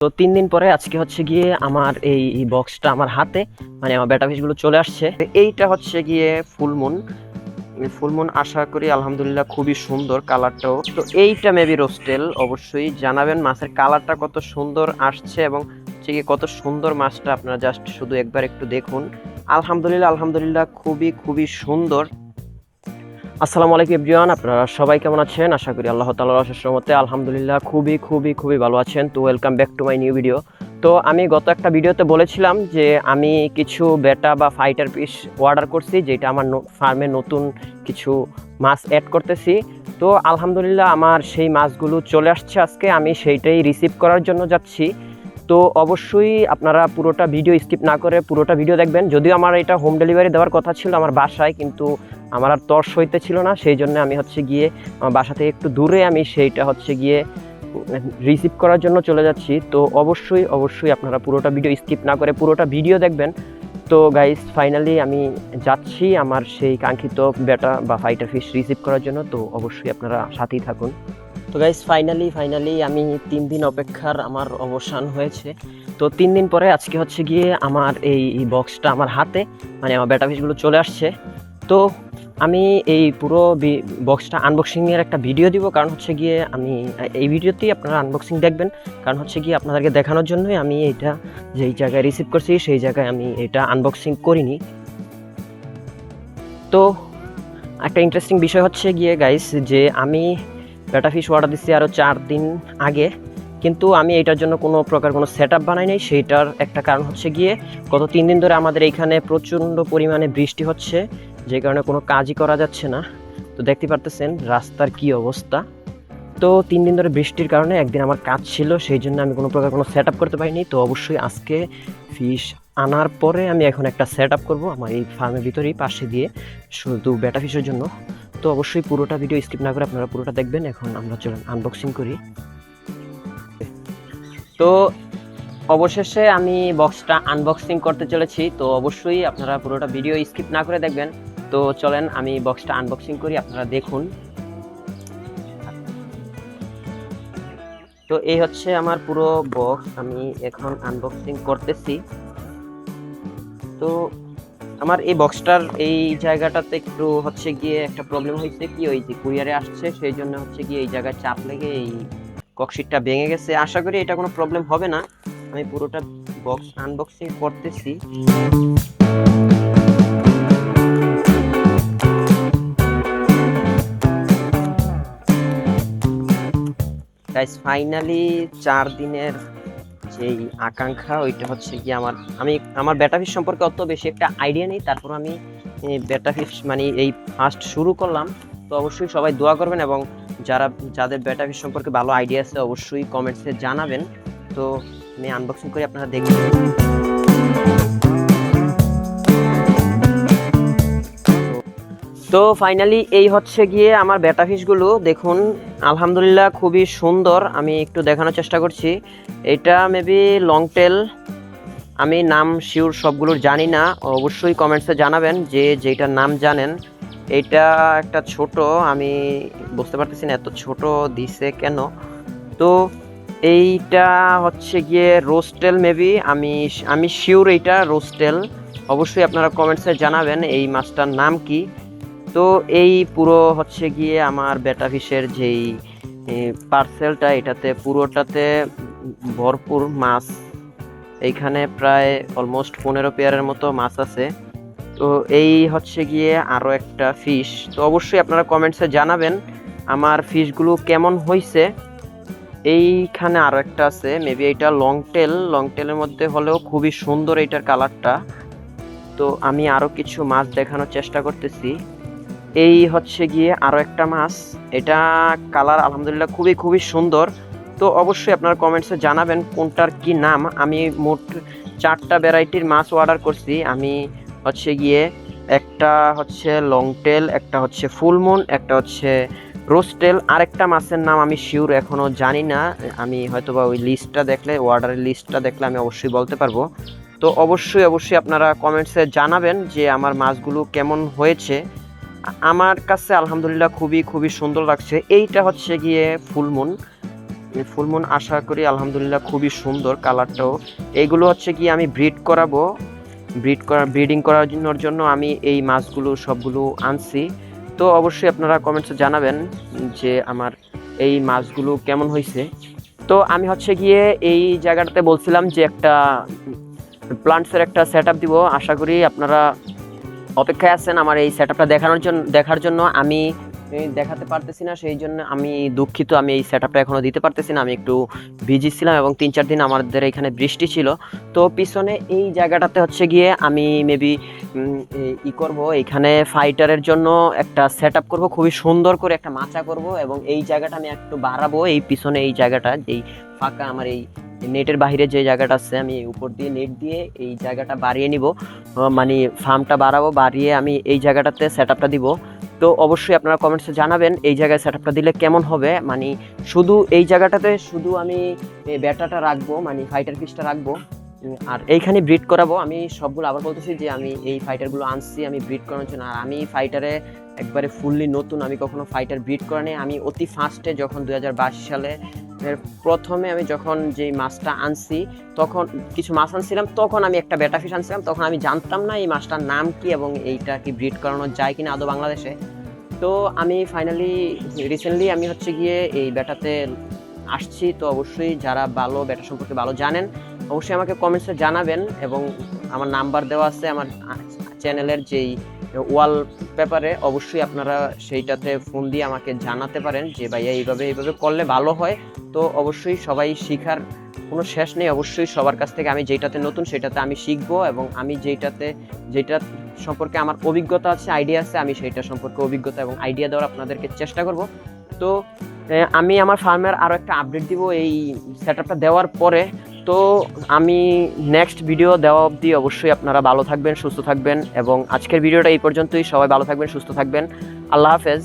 তো 3 দিন পরে আজকে হচ্ছে গিয়ে আমার এই বক্সটা আমার হাতে, মানে আমার বেটা ফিশগুলো চলে আসছে। এইটা হচ্ছে গিয়ে ফুলমুন আশা করি আলহামদুলিল্লাহ খুবই সুন্দর কালারটাও। তো এইটা মেবি রোস্টেল, অবশ্যই জানাবেন মাছের কালারটা কত সুন্দর আসছে এবং হচ্ছে গিয়ে কত সুন্দর মাছটা, আপনারা জাস্ট শুধু একবার একটু দেখুন। আলহামদুলিল্লাহ খুবই সুন্দর। আসসালামু আলাইকুম এভরিওয়ান, আপনারা সবাই কেমন আছেন? আশা করি আল্লাহ তাআলার অশেষ রহমতে আলহামদুলিল্লাহ খুবই ভালো আছেন। তো welcome back to my new video. তো আমি গত একটা ভিডিওতে বলেছিলাম যে আমি কিছু বেটা বা ফাইটার ফিশ অর্ডার করছি, যেটা আমার ফার্মে নতুন কিছু মাছ অ্যাড করতেছি। তো আলহামদুলিল্লাহ আমার সেই মাছগুলো চলে আসছে আজকে, আমি সেইটাই রিসিভ করার জন্য যাচ্ছি। তো অবশ্যই আপনারা পুরোটা ভিডিও স্কিপ না করে পুরোটা ভিডিও দেখবেন। যদিও আমার এটা হোম ডেলিভারি দেওয়ার কথা ছিল আমার বাসায়, কিন্তু আমার আর তর্স হইতে ছিল না, সেই জন্য আমি হচ্ছে গিয়ে আমার বাসা থেকে একটু দূরে আমি সেইটা হচ্ছে গিয়ে রিসিভ করার জন্য চলে যাচ্ছি। তো অবশ্যই আপনারা পুরোটা ভিডিও স্কিপ না করে পুরোটা ভিডিও দেখবেন। তো গাইস ফাইনালি আমি যাচ্ছি আমার সেই কাঙ্ক্ষিত বেটা বা ফাইটার ফিশ রিসিভ করার জন্য। তো অবশ্যই আপনারা সাথেই থাকুন। তো গাইস ফাইনালি আমি 3 দিন অপেক্ষার আমার অবসান হয়েছে। তো 3 দিন পরে আজকে হচ্ছে গিয়ে আমার এই বক্সটা আমার হাতে, মানে আমার বেটা ফিশগুলো চলে আসছে। তো আমি এই পুরো বক্সটা আনবক্সিংয়ের একটা ভিডিও দিব, কারণ হচ্ছে গিয়ে আমি এই ভিডিওতেই আপনারা আনবক্সিং দেখবেন, কারণ হচ্ছে গিয়ে আপনাদেরকে দেখানোর জন্যই আমি এটা যেই জায়গায় রিসিভ করছি সেই জায়গায় আমি এটা আনবক্সিং করিনি। তো একটা ইন্টারেস্টিং বিষয় হচ্ছে গিয়ে গাইস, যে আমি বেটা ফিশ অর্ডার দিচ্ছি আরও 4 দিন আগে, কিন্তু আমি এটার জন্য কোনো প্রকার কোনো সেট আপ বানাই নাই। সেইটার একটা কারণ হচ্ছে গিয়ে গত 3 দিন ধরে আমাদের এইখানে প্রচণ্ড পরিমাণে বৃষ্টি হচ্ছে, যে কারণে কোনো কাজই করা যাচ্ছে না। তো দেখতে পারতেছেন রাস্তার কি অবস্থা। তো 3 দিন ধরে বৃষ্টির কারণে একদিন আমার কাজ ছিল, সেই জন্য আমি কোনো প্রকার কোনো সেট আপ করতে পারিনি। তো অবশ্যই আজকে ফিশ আনার পরে আমি এখন একটা সেট আপ করবো আমার এই ফার্মের ভিতরেই পাশে দিয়ে, শুধু বেটা ফিশের জন্য। তো অবশ্যই পুরোটা ভিডিও স্কিপ না করে আপনারা পুরোটা দেখবেন। এখন আমরা চলুন আনবক্সিং করি। তো অবশেষে আমি বক্সটা আনবক্সিং করতে চলেছি। তো অবশ্যই আপনারা পুরোটা ভিডিও স্কিপ না করে দেখবেন। তো চলেন আমি বক্সটা আনবক্সিং করি, আপনারা দেখুন। তো এই হচ্ছে আমার পুরো বক্স, আমি এখন আনবক্সিং করতেছি। তো আমার এই বক্সটার এই জায়গাটাতে একটু হচ্ছে গিয়ে একটা প্রবলেম হয়েছে, কি ওই যে কুরিয়ারে আসছে সেই জন্য হচ্ছে গিয়ে এই জায়গায় চাপ লেগে এই ককশিটটা ভেঙে গেছে। আশা করি এটা কোনো প্রবলেম হবে না। আমি পুরোটা বক্স আনবক্সিং করতেছি। গাইস ফাইনালি 4 দিনের যেই আকাঙ্ক্ষা ওইটা হচ্ছে কি আমার বেটা ফিশ সম্পর্কে অত বেশি একটা আইডিয়া নেই, তারপর আমি বেটা ফিশ মানে এই ফার্স্ট শুরু করলাম। তো অবশ্যই সবাই দোয়া করবেন এবং যাদের বেটা ফিশ সম্পর্কে ভালো আইডিয়া আছে অবশ্যই কমেন্টসে জানাবেন। তো আমি আনবক্সিং করে আপনারা দেখবেন। তো ফাইনালি এই হচ্ছে গিয়ে আমার বেটা ফিশগুলো দেখুন, আলহামদুলিল্লাহ খুবই সুন্দর। আমি একটু দেখানোর চেষ্টা করছি। এটা মেবি লং টেল, আমি নাম শিওর সবগুলোর জানি না, অবশ্যই কমেন্টসে জানাবেন যে যেটার নাম জানেন। এইটা একটা ছোট, আমি বুঝতে পারতেছি না এত ছোট দিছে কেন। তো এইটা হচ্ছে গিয়ে রোস্টেল মেবি, আমি শিওর এইটা রোস্টেল। অবশ্যই আপনারা কমেন্টসে জানাবেন এই মাছটার নাম কি। তো এই পুরো হচ্ছে গিয়ে আমার বেটা ফিশের যেই পার্সেলটা, এটাতে পুরোটাতে ভরপুর মাছ। এইখানে প্রায় অলমোস্ট 15 পেয়ারের মতো মাছ আছে। তো এই হচ্ছে গিয়ে আরও একটা ফিশ। তো অবশ্যই আপনারা কমেন্টসে জানাবেন আমার ফিশগুলো কেমন হয়েছে। এইখানে আরও একটা আছে মেবি এটা লং টেলের মধ্যে হলেও খুবই সুন্দর এইটার কালারটা। তো আমি আরও কিছু মাছ দেখানোর চেষ্টা করতেছি। এই হচ্ছে গিয়ে আরও একটা মাছ, এটা কালার আলহামদুলিল্লাহ খুবই সুন্দর। তো অবশ্যই আপনারা কমেন্টসে জানাবেন কোনটার কি নাম। আমি মোট 4টা ভ্যারাইটির মাছ অর্ডার করছি। আমি হচ্ছে গিয়ে একটা হচ্ছে লং টেল, একটা হচ্ছে ফুলমুন, একটা হচ্ছে রোস্টেল, আর একটা মাছের নাম আমি শিওর এখনও জানি না। আমি হয়তোবা ওই লিস্টটা দেখলে, অর্ডারের লিস্টটা দেখলে আমি অবশ্যই বলতে পারবো। তো অবশ্যই আপনারা কমেন্টসে জানাবেন যে আমার মাছগুলো কেমন হয়েছে। আমার কাছে আলহামদুলিল্লাহ খুবই সুন্দর লাগছে। এইটা হচ্ছে গিয়ে ফুলমুন। ফুলমুন আশা করি আলহামদুলিল্লাহ খুবই সুন্দর কালারটাও। এইগুলো হচ্ছে কি আমি ব্রিডিং করার জন্য আমি এই মাছগুলো সবগুলো আনছি। তো অবশ্যই আপনারা কমেন্টসে জানাবেন যে আমার এই মাছগুলো কেমন হয়েছে। তো আমি হচ্ছে গিয়ে এই জায়গাটাতে বলছিলাম যে একটা প্লান্টসের একটা সেট আপ দিব। আশা করি আপনারা অপেক্ষায় আছেন আমার এই সেট আপটা দেখার জন্য। আমি দেখাতে পারতেছি না, সেই জন্য আমি দুঃখিত। আমি এই সেট আপটা এখনও দিতে পারতেছি না, আমি একটু বিজি ছিলাম এবং 3-4 দিন আমাদের এখানে বৃষ্টি ছিল। তো পিছনে এই জায়গাটাতে হচ্ছে গিয়ে আমি মেবি করব, এখানে ফাইটারের জন্য একটা সেট আপ করবো, খুবই সুন্দর করে একটা মাচা করব এবং এই জায়গাটা আমি একটু বাড়াবো। এই পিছনে এই জায়গাটা যেই ফাঁকা আমার এই নেটের বাইরে যে জায়গাটা আছে আমি উপর দিয়ে নেট দিয়ে এই জায়গাটা বাড়িয়ে নিব, মানে ফার্মটা বাড়াবো, বাড়িয়ে আমি এই জায়গাটাতে সেট আপটা দিব। তো অবশ্যই আপনারা কমেন্টসে জানাবেন এই জায়গায় সেট আপটা দিলে কেমন হবে। মানে শুধু এই জায়গাটাতে শুধু আমি ব্যাটাটা রাখবো, মানে ফাইটার পিসটা রাখবো, আর এইখানে ব্রিড করাবো। আমি সবগুলো আবার বলতেছি যে আমি এই ফাইটারগুলো আনছি আমি ব্রিড করানোর জন্য। আর আমি ফাইটারে একবারে ফুললি নতুন, আমি কখনো ফাইটার ব্রিড করা নেই। আমি অতি ফার্স্টে যখন 2022 সালে প্রথমে আমি যখন যেই মাছটা আনছি, তখন কিছু মাছ আনছিলাম, তখন আমি একটা বেটা ফিশ আনছিলাম। তখন আমি জানতাম না এই মাছটার নাম কি এবং এইটা কি ব্রিড করানো যায় কিনা আদৌ বাংলাদেশে। তো আমি ফাইনালি রিসেন্টলি আমি হচ্ছে গিয়ে এই বেটাতে আসছি। তো অবশ্যই যারা ভালো বেটা সম্পর্কে ভালো জানেন অবশ্যই আমাকে কমেন্টসে জানাবেন এবং আমার নাম্বার দেওয়া আছে আমার চ্যানেলের যেই ওয়াল পেপারে, অবশ্যই আপনারা সেইটাতে ফোন দিয়ে আমাকে জানাতে পারেন যে ভাইয়া এইভাবে করলে ভালো হয়। তো অবশ্যই সবাই শিখার কোনো শেষ নেই, অবশ্যই সবার কাছ থেকে আমি যেটাতে নতুন সেটাতে আমি শিখবো এবং আমি যেটা সম্পর্কে আমার অভিজ্ঞতা আছে, আইডিয়া আছে, আমি সেইটা সম্পর্কে অভিজ্ঞতা এবং আইডিয়া দেওয়ার আপনাদেরকে চেষ্টা করব। তো আমি আমার ফার্মের আরও একটা আপডেট দিব এই সেট আপটা দেওয়ার পরে। তো আমি নেক্সট ভিডিও দেওয়া অবধি অবশ্যই আপনারা ভালো থাকবেন, সুস্থ থাকবেন এবং আজকের ভিডিওটা এই পর্যন্তই। সবাই ভালো থাকবেন, সুস্থ থাকবেন। আল্লাহ হাফেজ।